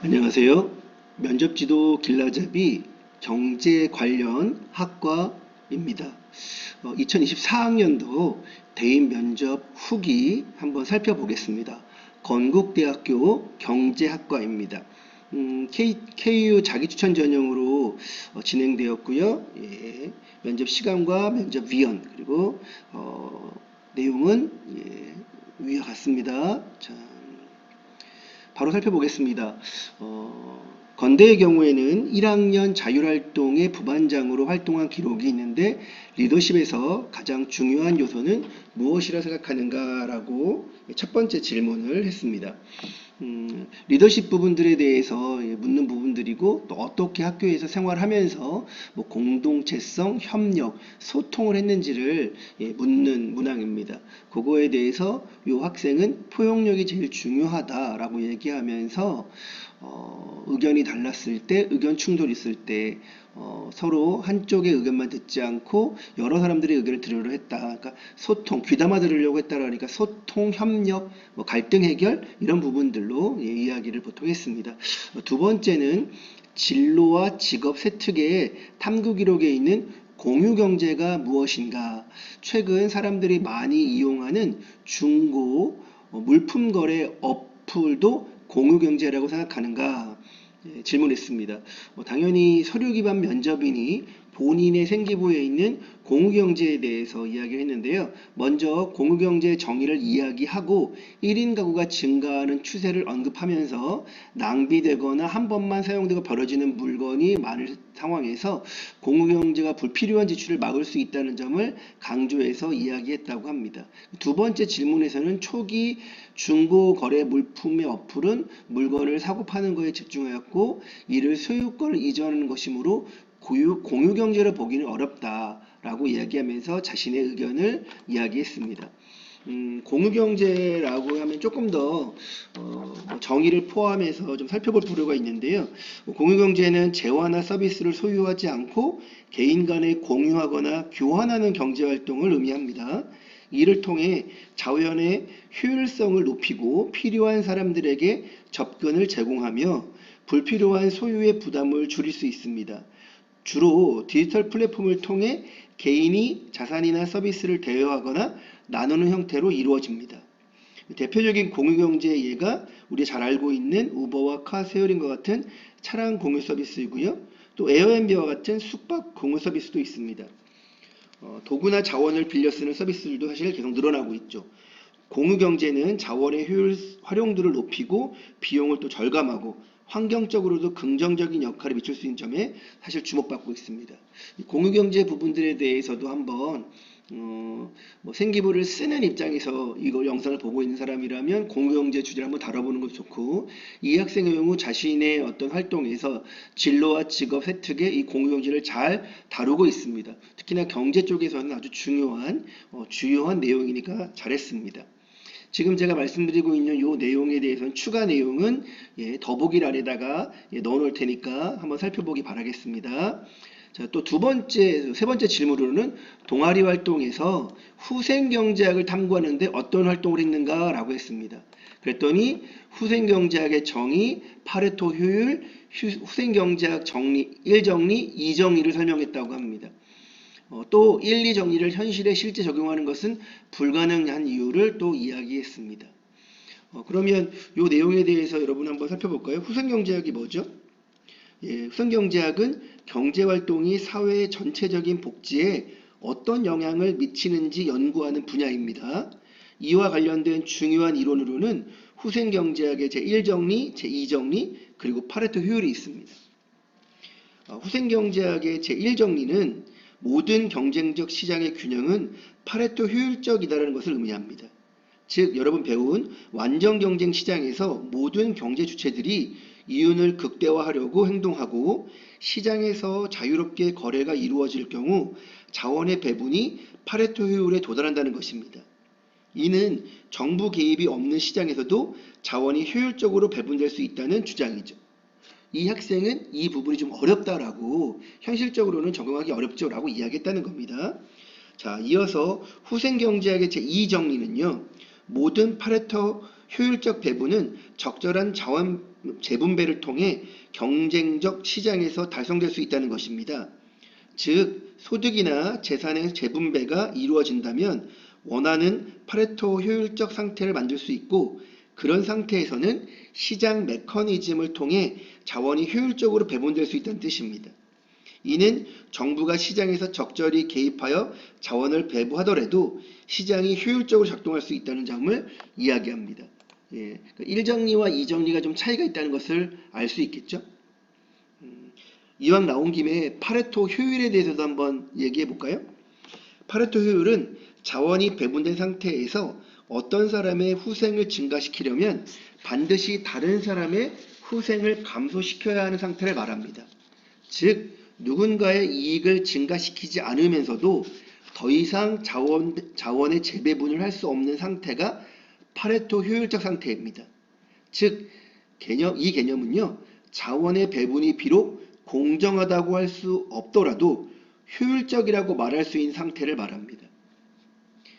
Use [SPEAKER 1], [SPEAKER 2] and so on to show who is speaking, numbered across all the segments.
[SPEAKER 1] 안녕하세요. 면접지도 길라잡이 경제 관련 학과입니다. 2024학년도 대인 면접 후기 한번 살펴보겠습니다. 건국대학교 경제학과입니다. KU 자기추천 전형으로 진행되었고요. 예, 면접 시간과 면접 위원 그리고 내용은 위와 같습니다. 자, 바로 살펴보겠습니다. 건대의 경우에는 1학년 자율활동의 부반장으로 활동한 기록이 있는데 리더십에서 가장 중요한 요소는 무엇이라 생각하는가라고 첫 번째 질문을 했습니다. 리더십 부분들에 대해서 묻는 부분들이고 또 어떻게 학교에서 생활하면서 뭐 공동체성, 협력, 소통을 했는지를 묻는 문항입니다. 그거에 대해서 이 학생은 포용력이 제일 중요하다라고 얘기하면서 의견이 달랐을 때, 의견 충돌이 있을 때 서로 한쪽의 의견만 듣지 않고 여러 사람들의 의견을 들으려 했다. 그러니까 소통, 귀담아 들으려고 했다. 그러니까 소통, 협력, 뭐 갈등 해결 이런 부분들로 이야기를 보통 했습니다. 두 번째는 진로와 직업 세특의 탐구 기록에 있는 공유 경제가 무엇인가? 최근 사람들이 많이 이용하는 중고 물품 거래 어플도 공유 경제라고 생각하는가? 질문했습니다. 당연히 서류 기반 면접이니 본인의 생기부에 있는 공유경제에 대해서 이야기를 했는데요. 먼저 공유경제의 정의를 이야기하고 1인 가구가 증가하는 추세를 언급하면서 낭비되거나 한 번만 사용되고 버려지는 물건이 많은 상황에서 공유경제가 불필요한 지출을 막을 수 있다는 점을 강조해서 이야기했다고 합니다. 두 번째 질문에서는 초기 중고 거래 물품의 어플은 물건을 사고 파는 것에 집중하였고 이를 소유권을 이전하는 것이므로 공유 경제로 보기는 어렵다라고 이야기하면서 자신의 의견을 이야기했습니다. 공유 경제라고 하면 조금 더 정의를 포함해서 좀 살펴볼 필요가 있는데요. 공유 경제는 재화나 서비스를 소유하지 않고 개인 간에 공유하거나 교환하는 경제 활동을 의미합니다. 이를 통해 자원의 효율성을 높이고 필요한 사람들에게 접근을 제공하며 불필요한 소유의 부담을 줄일 수 있습니다. 주로 디지털 플랫폼을 통해 개인이 자산이나 서비스를 대여하거나 나누는 형태로 이루어집니다. 대표적인 공유경제의 예가 우리가 잘 알고 있는 우버와 카쉐어링과 같은 차량 공유 서비스이고요. 또 에어앤비와 같은 숙박 공유 서비스도 있습니다. 도구나 자원을 빌려 쓰는 서비스들도 사실 계속 늘어나고 있죠. 공유경제는 자원의 효율 활용도를 높이고 비용을 또 절감하고 환경적으로도 긍정적인 역할을 미칠 수 있는 점에 사실 주목받고 있습니다. 공유경제 부분들에 대해서도 한번 뭐 생기부를 쓰는 입장에서 이거 영상을 보고 있는 사람이라면 공유경제 주제를 한번 다뤄보는 것도 좋고 이 학생의 경우 자신의 어떤 활동에서 진로와 직업 획득에 이 공유경제를 잘 다루고 있습니다. 특히나 경제 쪽에서는 아주 중요한 주요한 내용이니까 잘했습니다. 지금 제가 말씀드리고 있는 이 내용에 대해서는 추가 내용은 더보기欄에다가 넣어 놓을 테니까 한번 살펴보기 바라겠습니다. 자, 또 세 번째 질문으로는 동아리 활동에서 후생경제학을 탐구하는데 어떤 활동을 했는가 라고 했습니다. 그랬더니 후생경제학의 정의, 파레토 효율, 후생경제학 정리, 1정리, 2정리를 설명했다고 합니다. 또 1, 2정리를 현실에 실제 적용하는 것은 불가능한 이유를 또 이야기했습니다. 그러면 이 내용에 대해서 여러분 한번 살펴볼까요? 후생경제학이 뭐죠? 후생경제학은 경제활동이 사회의 전체적인 복지에 어떤 영향을 미치는지 연구하는 분야입니다. 이와 관련된 중요한 이론으로는 후생경제학의 제1정리, 제2정리, 그리고 파레토 효율이 있습니다. 후생경제학의 제1정리는 모든 경쟁적 시장의 균형은 파레토 효율적이다라는 것을 의미합니다. 즉 여러분 배운 완전 경쟁 시장에서 모든 경제 주체들이 이윤을 극대화하려고 행동하고 시장에서 자유롭게 거래가 이루어질 경우 자원의 배분이 파레토 효율에 도달한다는 것입니다. 이는 정부 개입이 없는 시장에서도 자원이 효율적으로 배분될 수 있다는 주장이죠. 이 학생은 이 부분이 좀 어렵다라고 현실적으로는 적용하기 어렵죠라고 이야기했다는 겁니다. 자, 이어서 후생경제학의 제2정리는요. 모든 파레토 효율적 배분은 적절한 자원 재분배를 통해 경쟁적 시장에서 달성될 수 있다는 것입니다. 즉, 소득이나 재산의 재분배가 이루어진다면 원하는 파레토 효율적 상태를 만들 수 있고, 그런 상태에서는 시장 메커니즘을 통해 자원이 효율적으로 배분될 수 있다는 뜻입니다. 이는 정부가 시장에서 적절히 개입하여 자원을 배분하더라도 시장이 효율적으로 작동할 수 있다는 점을 이야기합니다. 예, 1정리와 2정리가 좀 차이가 있다는 것을 알 수 있겠죠. 이왕 나온 김에 파레토 효율에 대해서도 한번 얘기해 볼까요? 파레토 효율은 자원이 배분된 상태에서 어떤 사람의 후생을 증가시키려면 반드시 다른 사람의 후생을 감소시켜야 하는 상태를 말합니다. 즉, 누군가의 이익을 증가시키지 않으면서도 더 이상 자원의 재배분을 할 수 없는 상태가 파레토 효율적 상태입니다. 즉, 이 개념은요, 자원의 배분이 비록 공정하다고 할 수 없더라도 효율적이라고 말할 수 있는 상태를 말합니다.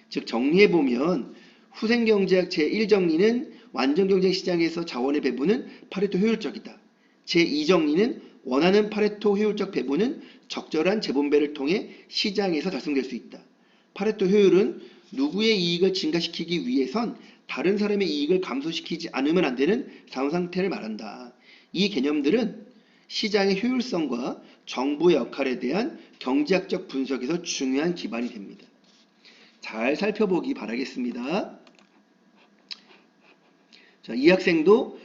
[SPEAKER 1] 즉, 정리해보면 후생경제학 제1정리는 완전경쟁시장에서 자원의 배분은 파레토 효율적이다. 제2정리는 원하는 파레토 효율적 배분은 적절한 재분배를 통해 시장에서 달성될 수 있다. 파레토 효율은 누구의 이익을 증가시키기 위해선 다른 사람의 이익을 감소시키지 않으면 안 되는 상황상태를 말한다. 이 개념들은 시장의 효율성과 정부의 역할에 대한 경제학적 분석에서 중요한 기반이 됩니다. 잘 살펴보기 바라겠습니다. 자, 이 학생도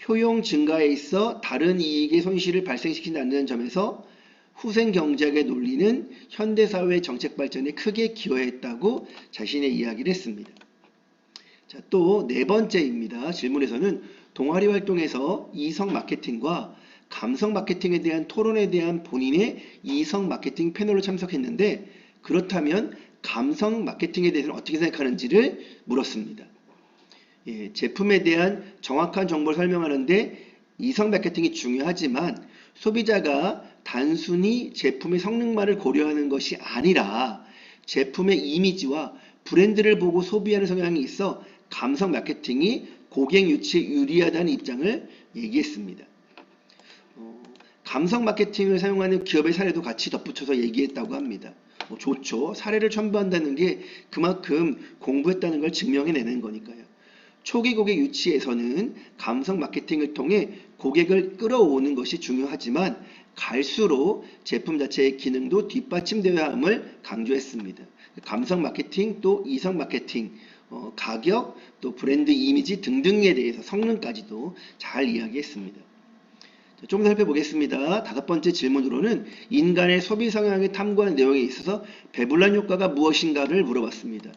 [SPEAKER 1] 효용 증가에 있어 다른 이익의 손실을 발생시키지 않는 점에서 후생경제학의 논리는 현대사회의 정책 발전에 크게 기여했다고 자신의 이야기를 했습니다. 자, 또 네 번째입니다. 질문에서는 동아리 활동에서 이성 마케팅과 감성 마케팅에 대한 토론에 대한 본인의 이성 마케팅 패널로 참석했는데, 그렇다면 감성 마케팅에 대해서는 어떻게 생각하는지를 물었습니다. 예, 제품에 대한 정확한 정보를 설명하는데 이성 마케팅이 중요하지만 소비자가 단순히 제품의 성능만을 고려하는 것이 아니라 제품의 이미지와 브랜드를 보고 소비하는 성향이 있어 감성 마케팅이 고객 유치에 유리하다는 입장을 얘기했습니다. 감성 마케팅을 사용하는 기업의 사례도 같이 덧붙여서 얘기했다고 합니다. 좋죠. 사례를 첨부한다는 게 그만큼 공부했다는 걸 증명해내는 거니까요. 초기 고객 유치에서는 감성 마케팅을 통해 고객을 끌어오는 것이 중요하지만 갈수록 제품 자체의 기능도 뒷받침되어야 함을 강조했습니다. 감성 마케팅 또 이성 마케팅, 가격 또 브랜드 이미지 등등에 대해서 성능까지도 잘 이야기했습니다. 좀 더 살펴보겠습니다. 다섯 번째 질문으로는 인간의 소비 성향을 탐구하는 내용에 있어서 베블란 효과가 무엇인가를 물어봤습니다.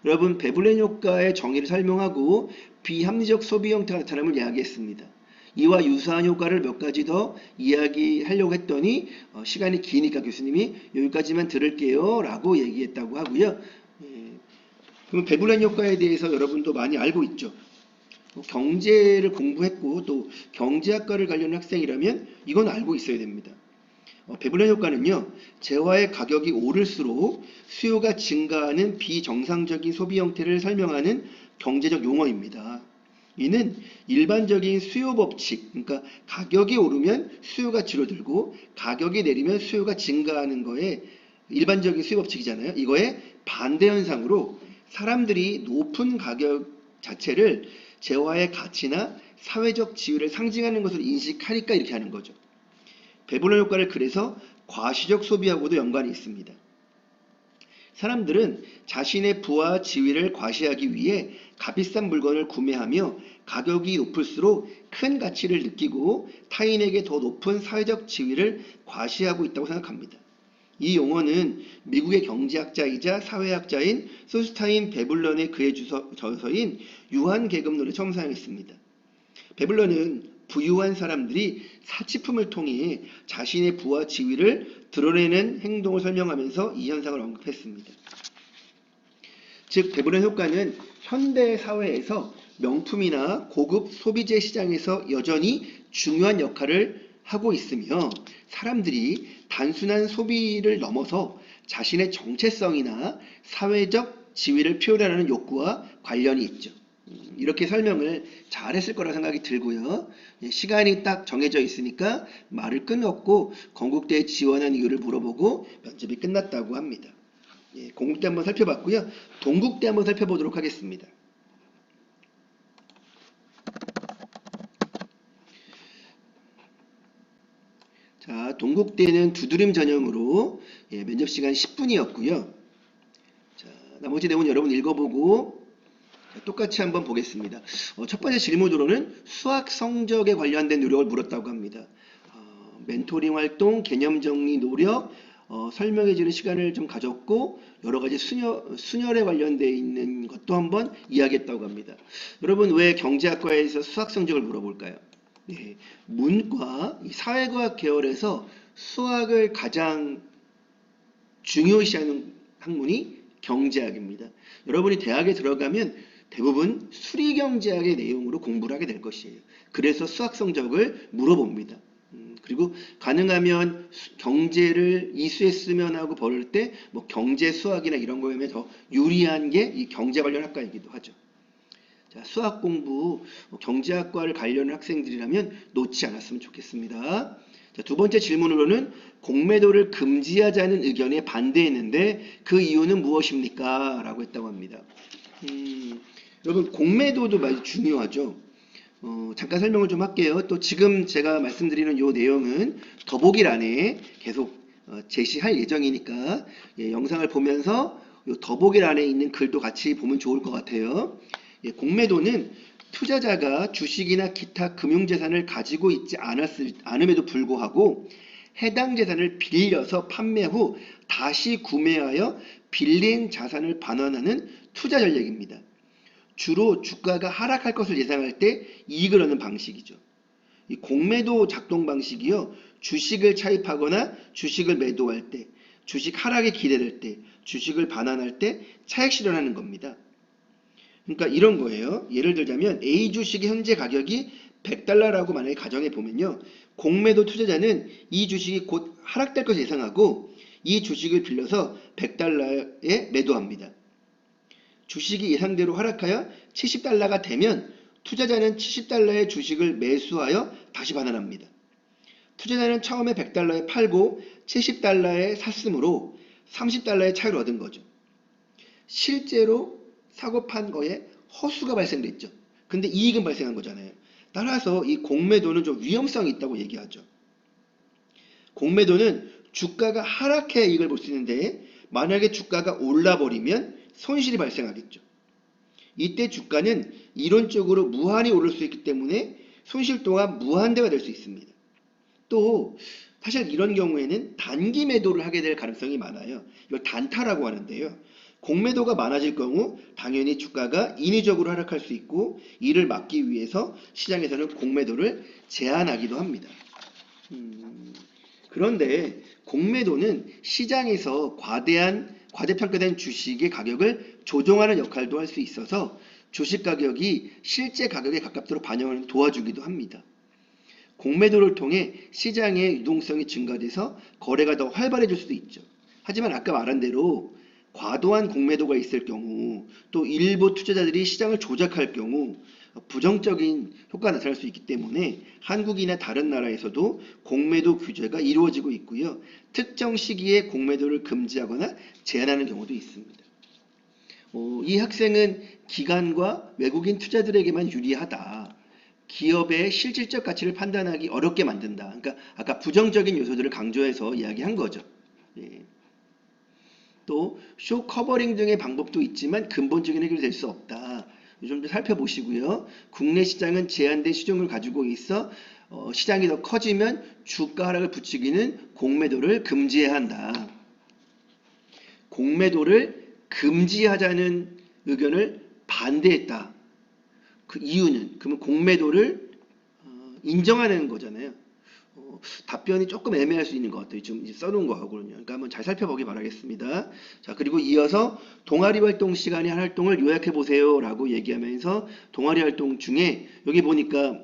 [SPEAKER 1] 여러분, 베블란 효과의 정의를 설명하고 비합리적 소비 형태가 나타남을 이야기했습니다. 이와 유사한 효과를 몇 가지 더 이야기하려고 했더니 시간이 기니까 교수님이 여기까지만 들을게요 라고 얘기했다고 하고요. 그럼 베블란 효과에 대해서 여러분도 많이 알고 있죠. 경제를 공부했고 또 경제학과를 관련 학생이라면 이건 알고 있어야 됩니다. 베블란 효과는요, 재화의 가격이 오를수록 수요가 증가하는 비정상적인 소비 형태를 설명하는 경제적 용어입니다. 이는 일반적인 수요 법칙, 그러니까 가격이 오르면 수요가 줄어들고 가격이 내리면 수요가 증가하는 거에 일반적인 수요 법칙이잖아요. 이거의 반대 현상으로 사람들이 높은 가격 자체를 재화의 가치나 사회적 지위를 상징하는 것으로 인식하니까 이렇게 하는 거죠. 베블란 효과를 그래서 과시적 소비하고도 연관이 있습니다. 사람들은 자신의 부와 지위를 과시하기 위해 값비싼 물건을 구매하며 가격이 높을수록 큰 가치를 느끼고 타인에게 더 높은 사회적 지위를 과시하고 있다고 생각합니다. 이 용어는 미국의 경제학자이자 사회학자인 소스타인 베블런의 그의 저서인 유한 계급론에 처음 사용했습니다. 베블런은 부유한 사람들이 사치품을 통해 자신의 부와 지위를 드러내는 행동을 설명하면서 이 현상을 언급했습니다. 즉, 베블란 효과는 현대 사회에서 명품이나 고급 소비재 시장에서 여전히 중요한 역할을 하고 있으며 사람들이 단순한 소비를 넘어서 자신의 정체성이나 사회적 지위를 표현하는 욕구와 관련이 있죠. 이렇게 설명을 잘 했을 거라 생각이 들고요. 예, 시간이 딱 정해져 있으니까 말을 끊었고 건국대에 지원한 이유를 물어보고 면접이 끝났다고 합니다. 예, 건국대 한번 살펴봤고요. 동국대 한번 살펴보도록 하겠습니다. 자, 동국대는 두드림 전형으로 예, 면접 시간 10분이었고요. 자, 나머지 내용은 여러분 읽어보고 똑같이 한번 보겠습니다. 첫 번째 질문으로는 수학 성적에 관련된 노력을 물었다고 합니다. 멘토링 활동, 개념 정리 노력, 설명해주는 시간을 좀 가졌고 여러 가지 순열에 관련되어 있는 것도 한번 이야기했다고 합니다. 여러분 왜 경제학과에서 수학 성적을 물어볼까요? 네, 문과, 사회과학 계열에서 수학을 가장 중요시하는 학문이 경제학입니다. 여러분이 대학에 들어가면 대부분 수리경제학의 내용으로 공부를 하게 될 것이에요. 그래서 수학 성적을 물어봅니다. 그리고 가능하면 경제를 이수했으면 하고 버릴 때 뭐 경제 수학이나 이런 거에 더 유리한 게 이 경제 관련 학과이기도 하죠. 자, 수학 공부, 경제학과를 가려는 학생들이라면 놓지 않았으면 좋겠습니다. 자, 두 번째 질문으로는 공매도를 금지하자는 의견에 반대했는데 그 이유는 무엇입니까? 라고 했다고 합니다. 여러분 공매도도 많이 중요하죠. 잠깐 설명을 좀 할게요. 또 지금 제가 말씀드리는 이 내용은 더보기란에 계속 제시할 예정이니까 예, 영상을 보면서 이 더보기란에 있는 글도 같이 보면 좋을 것 같아요. 예, 공매도는 투자자가 주식이나 기타 금융재산을 가지고 있지 않음에도 불구하고 해당 재산을 빌려서 판매 후 다시 구매하여 빌린 자산을 반환하는 투자 전략입니다. 주로 주가가 하락할 것을 예상할 때 이익을 얻는 방식이죠. 이 공매도 작동 방식이요. 주식을 차입하거나 주식을 매도할 때, 주식 하락에 기대될 때, 주식을 반환할 때 차익 실현하는 겁니다. 그러니까 이런 거예요. 예를 들자면 A 주식의 현재 가격이 $100라고 만약에 가정해 보면요. 공매도 투자자는 이 주식이 곧 하락될 것을 예상하고 이 주식을 빌려서 $100에 매도합니다. 주식이 예상대로 하락하여 $70가 되면 투자자는 $70의 주식을 매수하여 다시 반환합니다. 투자자는 처음에 $100에 팔고 $70에 샀으므로 $30의 차익을 얻은 거죠. 실제로 사고 판 거에 허수가 발생됐죠. 근데 이익은 발생한 거잖아요. 따라서 이 공매도는 좀 위험성이 있다고 얘기하죠. 공매도는 주가가 하락해야 이익을 볼 수 있는데 만약에 주가가 올라버리면 손실이 발생하겠죠. 이때 주가는 이론적으로 무한히 오를 수 있기 때문에 손실 또한 무한대가 될 수 있습니다. 또 사실 이런 경우에는 단기 매도를 하게 될 가능성이 많아요. 이걸 단타라고 하는데요. 공매도가 많아질 경우 당연히 주가가 인위적으로 하락할 수 있고 이를 막기 위해서 시장에서는 공매도를 제한하기도 합니다. 그런데 공매도는 시장에서 과대평가된 주식의 가격을 조정하는 역할도 할 수 있어서 주식 가격이 실제 가격에 가깝도록 반영을 도와주기도 합니다. 공매도를 통해 시장의 유동성이 증가돼서 거래가 더 활발해질 수도 있죠. 하지만 아까 말한 대로 과도한 공매도가 있을 경우 또 일부 투자자들이 시장을 조작할 경우 부정적인 효과가 나타날 수 있기 때문에 한국이나 다른 나라에서도 공매도 규제가 이루어지고 있고요. 특정 시기에 공매도를 금지하거나 제한하는 경우도 있습니다. 이 학생은 기관과 외국인 투자들에게만 유리하다. 기업의 실질적 가치를 판단하기 어렵게 만든다. 그러니까 아까 부정적인 요소들을 강조해서 이야기한 거죠. 예. 또 쇼 커버링 등의 방법도 있지만 근본적인 해결이 될 수 없다. 좀 더 살펴보시고요. 국내 시장은 제한된 시중을 가지고 있어 시장이 더 커지면 주가 하락을 부추기는 공매도를 금지해야 한다. 공매도를 금지하자는 의견을 반대했다. 그 이유는 그러면 공매도를 인정하는 거잖아요. 답변이 조금 애매할 수 있는 것 같아요. 지금 써놓은 거하고는요. 그러니까 한번 잘 살펴보기 바라겠습니다. 자, 그리고 이어서 동아리 활동 시간에 한 활동을 요약해 보세요 라고 얘기하면서 동아리 활동 중에 여기 보니까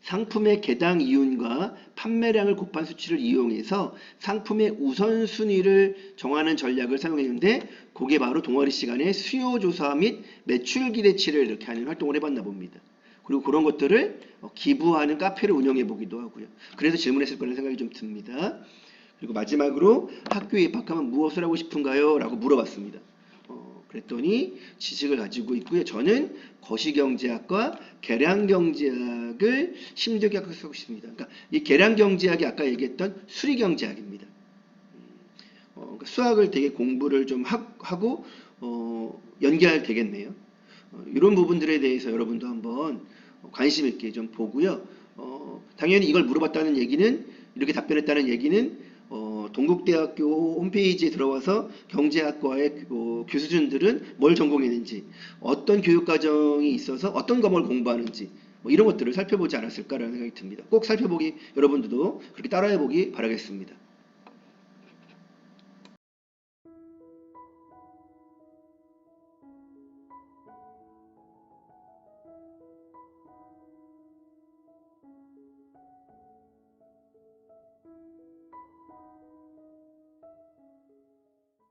[SPEAKER 1] 상품의 개당 이윤과 판매량을 곱한 수치를 이용해서 상품의 우선순위를 정하는 전략을 사용했는데 그게 바로 동아리 시간에 수요조사 및 매출 기대치를 이렇게 하는 활동을 해봤나 봅니다. 그리고 그런 것들을 기부하는 카페를 운영해 보기도 하고요. 그래서 질문했을 거라는 생각이 좀 듭니다. 그리고 마지막으로 학교에 입학하면 무엇을 하고 싶은가요? 라고 물어봤습니다. 그랬더니 지식을 가지고 있고요. 저는 거시경제학과 계량경제학을 힘들게 학습하고 싶습니다. 그러니까 이 계량경제학이 아까 얘기했던 수리경제학입니다. 그러니까 수학을 되게 공부를 좀 하고 연계할 되겠네요. 이런 부분들에 대해서 여러분도 한번 관심 있게 좀 보고요. 당연히 이걸 물어봤다는 얘기는 이렇게 답변했다는 얘기는 동국대학교 홈페이지에 들어와서 경제학과의 교수진들은 뭘 전공했는지, 어떤 교육과정이 있어서 어떤 과목을 공부하는지, 뭐 이런 것들을 살펴보지 않았을까라는 생각이 듭니다. 꼭 살펴보기, 여러분들도 그렇게 따라해보기 바라겠습니다.